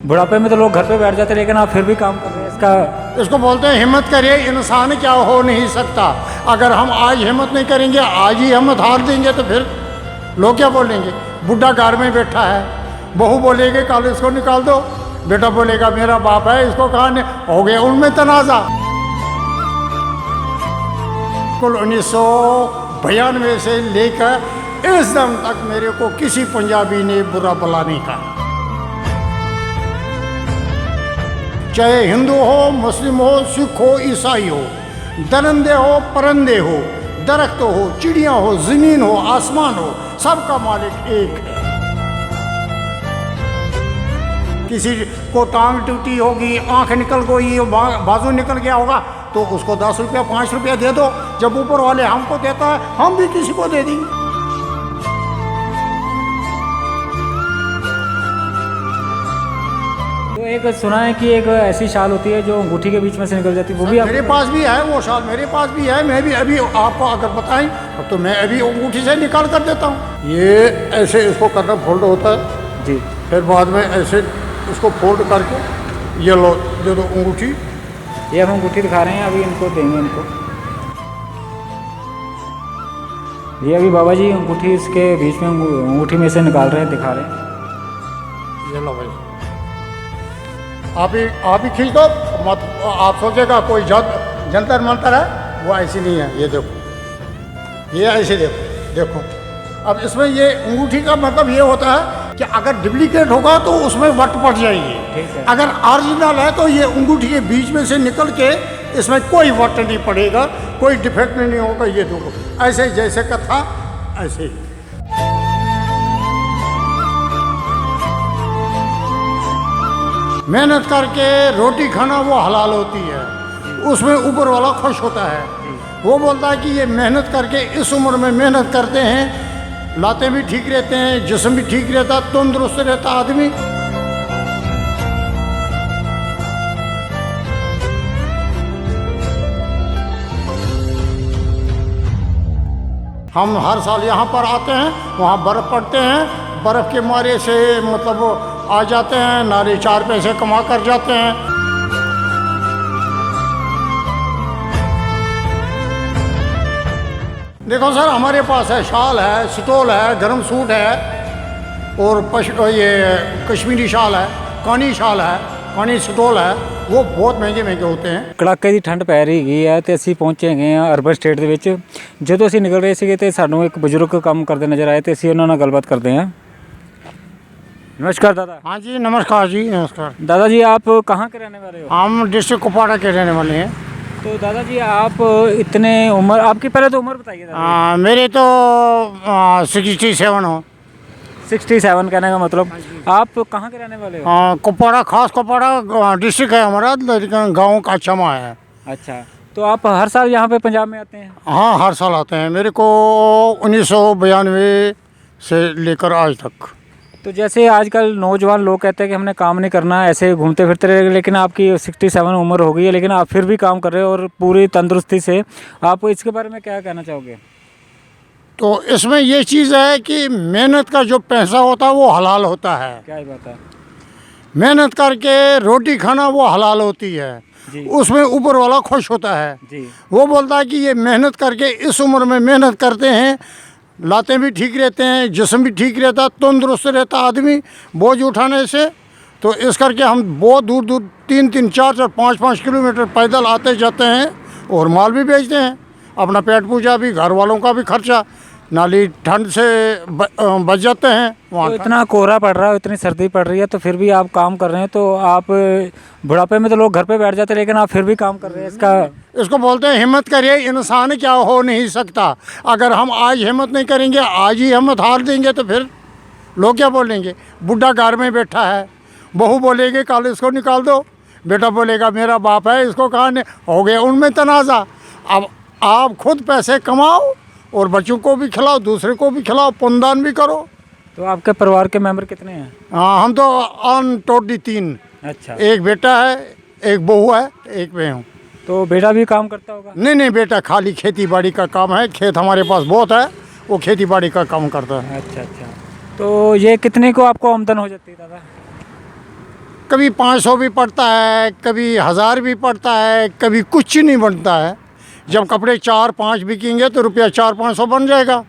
बुढ़ापे में तो लोग घर पे बैठ जाते हैं, लेकिन आप फिर भी काम कर रहे हैं। इसको बोलते हैं हिम्मत करिए, इंसान क्या हो नहीं सकता। अगर हम आज हिम्मत नहीं करेंगे, आज ही हिम्मत हार देंगे तो फिर लोग क्या बोलेंगे। बुढ़ा घर में बैठा है, बहू बोलेगी कल इसको निकाल दो, बेटा बोलेगा मेरा बाप है इसको कहाँ हो गया उनमें तनाज़ा। कुल 1992 से लेकर इस दम तक मेरे को किसी पंजाबी ने बुरा भला नहीं कहा, चाहे हिंदू हो, मुस्लिम हो, सिख हो, ईसाई हो, दरिंदे हो, परिंदे हो, दरख्त हो, चिड़िया हो, ज़मीन हो, आसमान हो, सबका मालिक एक है। किसी को टांग टूटी होगी, आंख निकल गई, बाजू निकल गया होगा, तो उसको 10 रुपया 5 रुपया दे दो। जब ऊपर वाले हमको देता है, हम भी किसी को दे देंगे। तो एक सुना है कि एक ऐसी शाल होती है जो अंगूठी के बीच में से निकल जाती है, वो भी मेरे पास भी है वो शाल, मेरे पास भी है। मैं भी अभी आपको अगर बताएं तो मैं अभी अंगूठी से निकाल कर देता हूँ। ये ऐसे इसको करना फोल्ड होता है जी, फिर बाद में ऐसे इसको फोल्ड करके ये लो दे दो अंगूठी। ये हम अंगूठी दिखा रहे हैं, अभी इनको देंगे इनको। ये अभी बाबा जी अंगूठी इसके बीच में अंगूठी में से निकाल रहे हैं, दिखा रहे हैं। ये लो भाई, आप ही खींच दो मत। आप सोचेगा कोई जंतर मंतर है, वो ऐसी नहीं है। ये देखो, ये ऐसे देखो। अब इसमें ये अंगूठी का मतलब ये होता है कि अगर डुप्लीकेट होगा तो उसमें वट पड़ जाएगी, अगर ओरिजिनल है तो ये अंगूठी के बीच में से निकल के इसमें कोई वट नहीं पड़ेगा, कोई डिफेक्ट नहीं होगा। ये देखो ऐसे जैसे का था ऐसे ही। मेहनत करके रोटी खाना वो हलाल होती है, उसमें ऊपर वाला खुश होता है। वो बोलता है कि ये मेहनत करके इस उम्र में मेहनत करते हैं, लाते भी ठीक रहते हैं, जिस्म भी ठीक रहता, तंदुरुस्त रहता आदमी। हम हर साल यहाँ पर आते हैं, वहाँ बर्फ़ पड़ते हैं, बर्फ़ के मारे से मतलब आ जाते हैं, नारे 4 पैसे कमा कर जाते हैं। देखो सर, हमारे पास है शाल है, स्टोल है, गर्म सूट है, और ये कश्मीरी शाल है, कानी शाल है, कानी स्टोल है। वो बहुत महंगे महंगे होते हैं। ਕੜਾਕੇ ਦੀ ਠੰਡ ਪੈ ਰਹੀ ਹੈ ਤੇ ਅਸੀਂ ਪਹੁੰਚੇ ਗਏ ਹਾਂ ਅਰਬਨ ਸਟੇਟ ਦੇ ਵਿੱਚ। ਜਦੋਂ ਅਸੀਂ ਨਿਕਲ ਰਹੇ ਸੀਗੇ ਤੇ ਸਾਨੂੰ ਇੱਕ ਬਜ਼ੁਰਗ ਕੰਮ ਕਰਦੇ ਨਜ਼ਰ ਆਏ ਤੇ ਅਸੀਂ ਉਹਨਾਂ ਨਾਲ ਗੱਲਬਾਤ ਕਰਦੇ हैं। नमस्कार दादा। हाँ जी नमस्कार जी, नमस्कार। दादाजी आप कहाँ के रहने वाले हो? हम डिस्ट्रिक्ट कुपवाड़ा के रहने वाले हैं। तो दादाजी आप इतने उम्र, आपकी पहले तो उम्र बताइए दादा। मेरे तो 67 हो। 67 कहने का मतलब आप कहाँ के रहने वाले हो? कुपवाड़ा, खास कुपवाड़ा डिस्ट्रिक्ट है हमारा, लेकिन गाँव का चमा है। अच्छा, तो आप हर साल यहाँ पे पंजाब में आते हैं? हाँ, हर साल आते हैं। मेरे को 1992 से लेकर आज तक। तो जैसे आजकल नौजवान लोग कहते हैं कि हमने काम नहीं करना, ऐसे घूमते फिरते रहे, लेकिन आपकी 67 उम्र हो गई है, लेकिन आप फिर भी काम कर रहे हो और पूरी तंदुरुस्ती से। आप इसके बारे में क्या कहना चाहोगे? तो इसमें ये चीज़ है कि मेहनत का जो पैसा होता है वो हलाल होता है। क्या ही बात है। मेहनत करके रोटी खाना वो हलाल होती है, उसमें ऊपर वाला खुश होता है जी। वो बोलता है कि ये मेहनत करके इस उम्र में मेहनत करते हैं, लाते भी ठीक रहते हैं, जिस्म भी ठीक रहता, तंदुरुस्त रहता आदमी बोझ उठाने से। तो इस करके हम बहुत दूर दूर 3-3, 4-4, 5-5 किलोमीटर पैदल आते जाते हैं और माल भी बेचते हैं, अपना पेट पूजा भी, घर वालों का भी खर्चा, नाली ठंड से बच जाते हैं वहाँ। तो इतना कोहरा पड़ रहा है, इतनी सर्दी पड़ रही है, तो फिर भी आप काम कर रहे हैं। तो आप बुढ़ापे में तो लोग घर पे बैठ जाते हैं, लेकिन आप फिर भी काम कर रहे हैं। इसको बोलते हैं हिम्मत करिए, इंसान क्या हो नहीं सकता। अगर हम आज हिम्मत नहीं करेंगे, आज ही हिम्मत हार देंगे तो फिर लोग क्या बोलेंगे। बुढ़ा घर में बैठा है, बहू बोलेगी कल इसको निकाल दो, बेटा बोलेगा मेरा बाप है इसको कहाँ हो गया उनमें तनाज़ा। अब आप खुद पैसे कमाओ और बच्चों को भी खिलाओ, दूसरे को भी खिलाओ, पुण्यदान भी करो। तो आपके परिवार के मेंबर कितने हैं? हाँ, हम तो ऑन टोटली 3। अच्छा, एक बेटा है, एक बहू है, एक मैं हूँ। तो बेटा भी काम करता होगा? नहीं, बेटा खाली खेती बाड़ी का काम है, खेत हमारे पास बहुत है, वो खेती बाड़ी का काम करता है। अच्छा। तो ये कितने को आपको आमदन हो जाती है दादा? कभी 500 भी पड़ता है, कभी 1000 भी पड़ता है, कभी कुछ नहीं बनता है। जब कपड़े 4-5 बिकेंगे तो रुपया 400-500 बन जाएगा।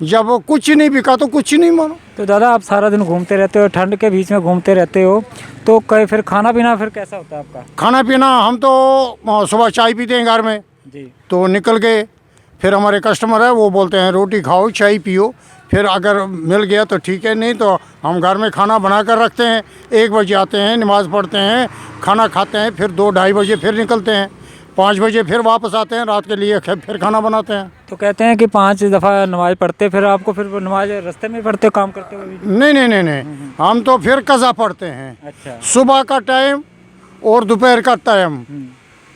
जब वो कुछ नहीं बिका तो कुछ नहीं मानो। तो दादा आप सारा दिन घूमते रहते हो, ठंड के बीच में घूमते रहते हो, तो कहीं फिर खाना पीना फिर कैसा होता है आपका? खाना पीना हम तो सुबह चाय पीते हैं घर में, जी। तो निकल गए। फिर हमारे कस्टमर है वो बोलते हैं रोटी खाओ चाय पियो, फिर अगर मिल गया तो ठीक है, नहीं तो हम घर में खाना बना कर रखते हैं। 1 बजे आते हैं, नमाज़ पढ़ते हैं, खाना खाते हैं, फिर 2-2:30 बजे फिर निकलते हैं, 5 बजे फिर वापस आते हैं, रात के लिए फिर खाना बनाते हैं। तो कहते हैं कि 5 दफ़ा नमाज पढ़ते, फिर आपको फिर नमाज रास्ते में पढ़ते हो काम करते हुए भी? नहीं नहीं नहीं नहीं, हम तो फिर कज़ा पढ़ते हैं। अच्छा। सुबह का टाइम और दोपहर का टाइम,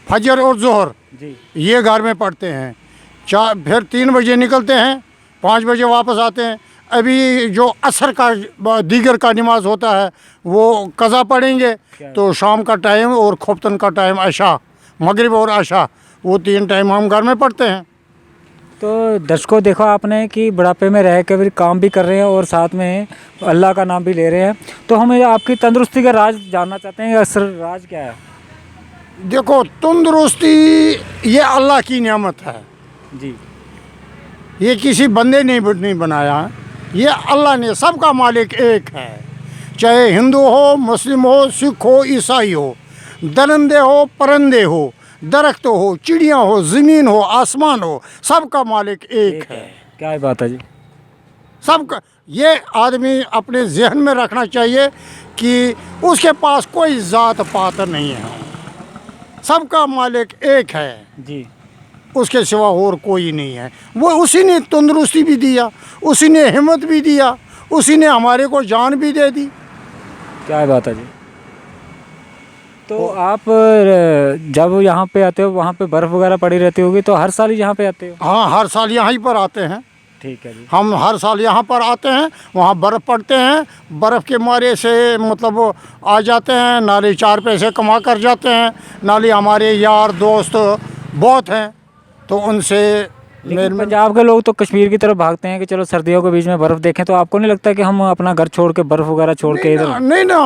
फजर और जोहर, जी। ये घर में पढ़ते हैं। फिर 3 बजे निकलते हैं, 5 बजे वापस आते हैं। अभी जो असर का दीगर का नमाज होता है वो कज़ा पढ़ेंगे, तो शाम का टाइम और खुफ्तन का टाइम, आशा, मगरिब और आशा, वो 3 टाइम हम घर में पढ़ते हैं। तो दर्शकों देखो आपने कि बुढ़ापे में रह के भी काम भी कर रहे हैं और साथ में अल्लाह का नाम भी ले रहे हैं। तो हम आपकी तंदुरुस्ती का राज जानना चाहते हैं, असल राज क्या है? देखो, तंदुरुस्ती ये अल्लाह की नेमत है, जी। ये किसी बंदे ने नहीं बनाया, ये अल्लाह ने, सबका मालिक एक है। चाहे हिंदू हो, मुस्लिम हो, सिख हो, ईसाई हो, दरिंदे हो, परिंदे हो, दरख्त हो, चिड़िया हो, ज़मीन हो, आसमान हो, सबका मालिक एक है। क्या बात है जी। सबका, ये आदमी अपने जहन में रखना चाहिए कि उसके पास कोई ज़ात पात नहीं है, सबका मालिक एक है जी। उसके सिवा और कोई नहीं है। वो उसी ने तंदुरुस्ती भी दिया, उसी ने हिम्मत भी दिया, उसी ने हमारे को जान भी दे दी। क्या बात है जी। तो आप जब यहाँ पे आते हो वहाँ पे बर्फ़ वगैरह पड़ी रहती होगी, तो हर साल ही यहाँ पे आते हो? हाँ, हर साल यहाँ पर आते हैं। ठीक है जी। हम हर साल यहाँ पर आते हैं, वहाँ बर्फ़ पड़ते हैं, बर्फ़ के मारे से मतलब आ जाते हैं, नाले 4 पैसे कमा कर जाते हैं। नाले हमारे यार दोस्त बहुत हैं, तो उनसे लेकिन पंजाब के लोग तो कश्मीर की तरफ भागते हैं कि चलो सर्दियों के बीच में बर्फ़ देखें। तो आपको नहीं लगता कि हम अपना घर छोड़ के बर्फ़ वगैरह छोड़ के इधर? नहीं ना,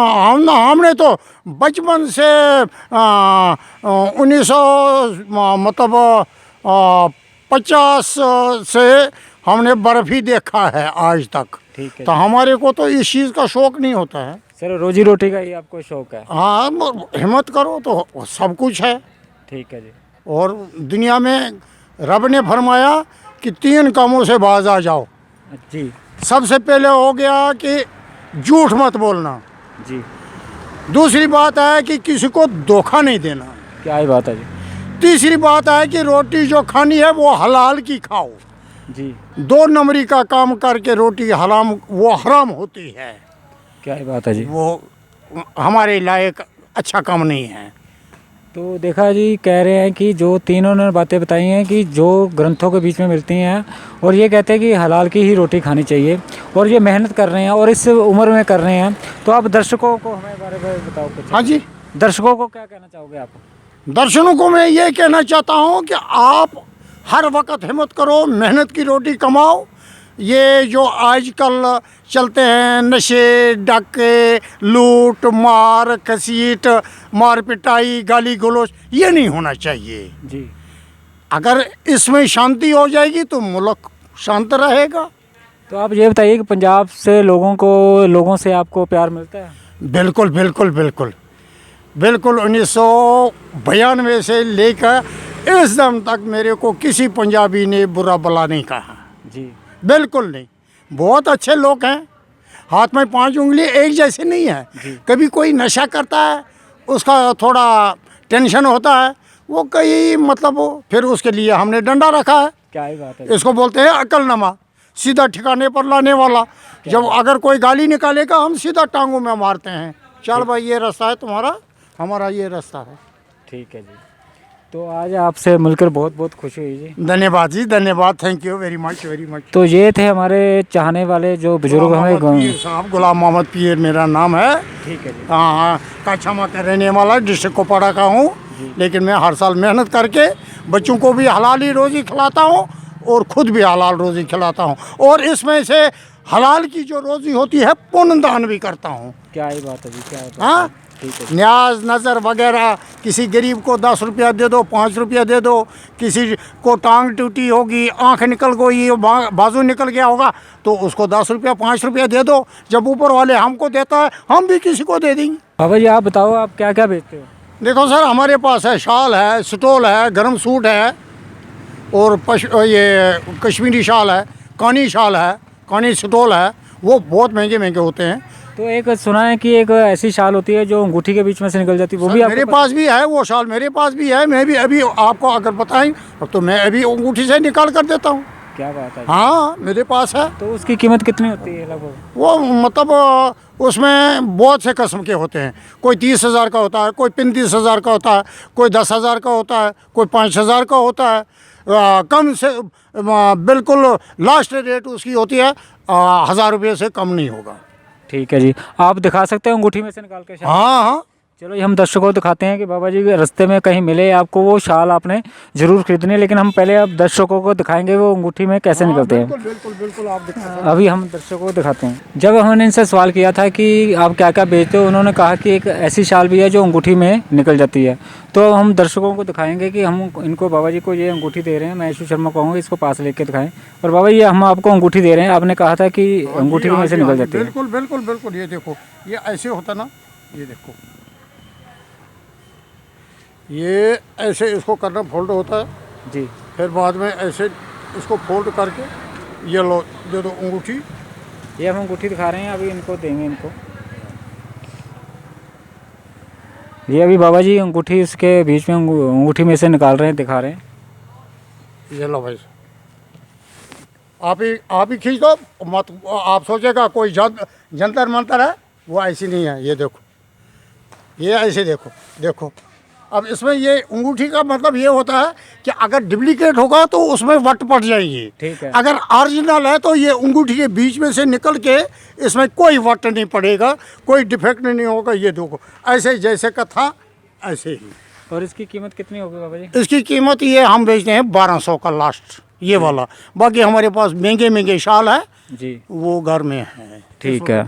हमने तो बचपन से 1900 मतलब 50 से हमने बर्फ़ ही देखा है आज तक। ठीक है। तो हमारे को तो इस चीज़ का शौक़ नहीं होता है। सर रोजी रोटी का ही आपको शौक़ है? हाँ, हिम्मत करो तो सब कुछ है। ठीक है जी। और दुनिया में रब ने फरमाया कि 3 कामों से बाज आ जाओ। जी। सबसे पहले हो गया कि झूठ मत बोलना। जी। दूसरी बात है कि किसी को धोखा नहीं देना। क्या ही बात है जी। तीसरी बात है कि रोटी जो खानी है वो हलाल की खाओ। जी। 2 नंबरी का काम करके रोटी हराम, वो हराम होती है। क्या ही बात है जी। वो हमारे लायक अच्छा काम नहीं है। तो देखा जी, कह रहे हैं कि जो तीनों ने बातें बताई हैं कि जो ग्रंथों के बीच में मिलती हैं, और ये कहते हैं कि हलाल की ही रोटी खानी चाहिए, और ये मेहनत कर रहे हैं और इस उम्र में कर रहे हैं। तो आप दर्शकों को हमें बारे में बताओ कुछ। हाँ जी, दर्शकों को क्या कहना चाहोगे आप? दर्शकों को मैं ये कहना चाहता हूँ कि आप हर वक्त हिम्मत करो, मेहनत की रोटी कमाओ। ये जो आजकल चलते हैं नशे, डाके, लूट मार, घसीट, मार पिटाई, गाली गलौज, ये नहीं होना चाहिए जी। अगर इसमें शांति हो जाएगी तो मुल्क शांत रहेगा। तो आप ये बताइए कि पंजाब से लोगों से आपको प्यार मिलता है? बिल्कुल बिल्कुल बिल्कुल बिल्कुल। 1992 से लेकर इस दम तक मेरे को किसी पंजाबी ने बुरा भला नहीं कहा। जी। बिल्कुल नहीं, बहुत अच्छे लोग हैं, हाथ में 5 उंगली एक जैसे नहीं है। कभी कोई नशा करता है, उसका थोड़ा टेंशन होता है, वो कई मतलब फिर उसके लिए हमने डंडा रखा है। क्या ही बात है। इसको बोलते हैं अकलनामा, सीधा ठिकाने पर लाने वाला। जब अगर कोई गाली निकालेगा हम सीधा टांगों में मारते हैं, चल भाई ये रास्ता है तुम्हारा, हमारा ये रास्ता है। ठीक है जी। तो आज आपसे मिलकर बहुत बहुत खुशी हुई जी। धन्यवाद जी, धन्यवाद, thank you very much very much. तो ये थे हमारे चाहने वाले जो बुजुर्ग हमें साहब, गुलाम मोहम्मद पीर मेरा नाम है। ठीक है जी। हाँ, काछामा का रहने वाला, डिस्ट्रिक्ट कोपड़ा का हूँ, लेकिन मैं हर साल मेहनत करके बच्चों को भी हलाल ही रोज़ी खिलाता हूँ और ख़ुद भी हलाल रोज़ी खिलाता हूँ, और इसमें से हलाल की जो रोज़ी होती है पुण्य दान भी करता हूँ। क्या ही बात है जी। क्या है? हाँ, ठीक है। न्याज नज़र वगैरह, किसी गरीब को 10 रुपया दे दो, 5 रुपया दे दो, किसी को टांग टूटी होगी, आंख निकल गई, बाजू निकल गया होगा, तो उसको 10 रुपया 5 रुपया दे दो। जब ऊपर वाले हमको देता है, हम भी किसी को दे देंगे। बाबा जी आप बताओ आप क्या क्या बेचते हो? देखो सर, हमारे पास है शाल है, स्टोल है, गर्म सूट है, और ये कश्मीरी शाल है, कानी शाल है, कानी स्टोल है। वो बहुत महंगे महंगे होते हैं। तो एक सुना है कि एक ऐसी शाल होती है जो अंगूठी के बीच में से निकल जाती है, वो भी मेरे पास भी है, वो शाल मेरे पास भी है। मैं भी अभी आपको अगर बताएं तो मैं अभी अंगूठी से निकाल कर देता हूँ। क्या बात है? हाँ, मेरे पास है। तो उसकी कीमत कितनी होती है लगभग? वो मतलब उसमें बहुत से किस्म के होते हैं। कोई 30,000 का होता है, कोई 35,000 का होता है, कोई 10,000 का होता है, कोई 5,000 का होता है। कम से बिल्कुल लास्ट रेट उसकी होती है 1,000 रुपये से कम नहीं होगा। ठीक है जी, आप दिखा सकते हो अंगूठी में से निकाल के शाल? हाँ हाँ, चलो ये हम दर्शकों को दिखाते हैं कि बाबा जी के रास्ते में कहीं मिले आपको वो शाल, आपने ज़रूर खरीदनी है। लेकिन हम पहले अब दर्शकों को दिखाएंगे वो अंगूठी में कैसे निकलते हैं। बिल्कुल बिल्कुल बिल्कुल, आप दिखा। अभी हम दर्शकों को दिखाते हैं। जब हमने इनसे सवाल किया था कि आप क्या क्या बेचते हो, उन्होंने कहा कि एक ऐसी शाल भी है जो अंगूठी में निकल जाती है। तो हम दर्शकों को दिखाएंगे कि हम इनको बाबा जी को ये अंगूठी दे रहे हैं। मैं यशु शर्मा कहूँगा इसको पास लेके दिखाएं। और बाबा ये हम आपको अंगूठी दे रहे हैं, आपने कहा था कि अंगूठी में से निकल जाती है। बिल्कुल बिल्कुल बिल्कुल, ये देखो, ये ऐसे होता ना, ये देखो, ये ऐसे इसको करना फोल्ड होता है जी। फिर बाद में ऐसे इसको फोल्ड करके ये लो, दे दो अंगूठी। ये हम अंगूठी दिखा रहे हैं, अभी इनको देंगे इनको। ये अभी बाबा जी अंगूठी इसके बीच में अंगूठी में से निकाल रहे हैं, दिखा रहे हैं। ये लो भाई, आप ही खींच दो मत। आप सोचेगा कोई जंतर मंतर है, वो ऐसी नहीं है। ये देखो, ये ऐसे देखो, देखो। अब इसमें ये अंगूठी का मतलब ये होता है कि अगर डुप्लीकेट होगा तो उसमें वट पड़ जाएगी। ठीक है। अगर ओरिजिनल है तो ये अंगूठी के बीच में से निकल के इसमें कोई वट नहीं पड़ेगा, कोई डिफेक्ट नहीं होगा। ये देखो, ऐसे जैसे का था ऐसे ही। और इसकी कीमत कितनी होगी बाबा जी? इसकी कीमत ये हम बेचते हैं 1200 का लास्ट, ये वाला। बाकी हमारे पास महंगे महंगे शाल है जी, वो घर में है। ठीक है।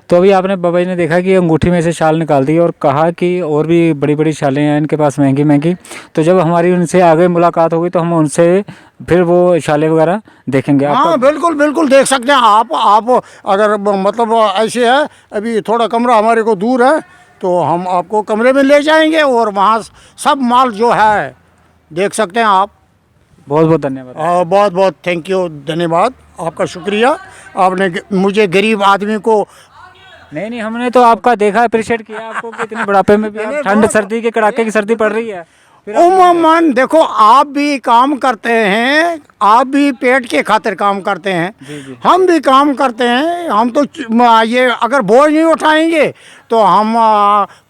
तो अभी आपने बाबा जी ने देखा कि अंगूठी में से शाल निकाल दी और कहा कि और भी बड़ी बड़ी शालें हैं इनके पास महंगी महंगी। तो जब हमारी उनसे आगे मुलाकात होगी तो हम उनसे फिर वो शालें वगैरह देखेंगे। हाँ बिल्कुल बिल्कुल, देख सकते हैं आप अगर मतलब ऐसे है, अभी थोड़ा कमरा हमारे को दूर है तो हम आपको कमरे में ले जाएंगे और वहाँ सब माल जो है देख सकते हैं आप। बहुत बहुत धन्यवाद। बहुत बहुत थैंक यू, धन्यवाद, आपका शुक्रिया। आपने मुझे गरीब आदमी को, नहीं हमने तो आपका देखा, अप्रिशिएट किया आपको कि इतने बुढ़ापे में भी आप ठंड सर्दी के कड़ाके की सर्दी पड़ रही है। उम्मन देखो, आप भी काम करते हैं, आप भी पेट के खातिर काम करते हैं। जी। हम भी काम करते हैं। हम तो ये अगर बोझ नहीं उठाएंगे तो हम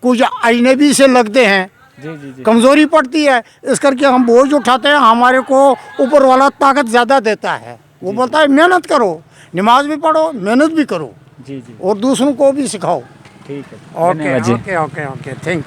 कुछ अजनबी से लगते हैं। जी। कमज़ोरी पड़ती है, इस करके हम बोझ उठाते हैं। हमारे को ऊपर वाला ताकत ज़्यादा देता है। वो बोलता है मेहनत करो, नमाज भी पढ़ो, मेहनत भी करो, जी। और दूसरों को भी सिखाओ। ठीक है, okay okay okay okay, thank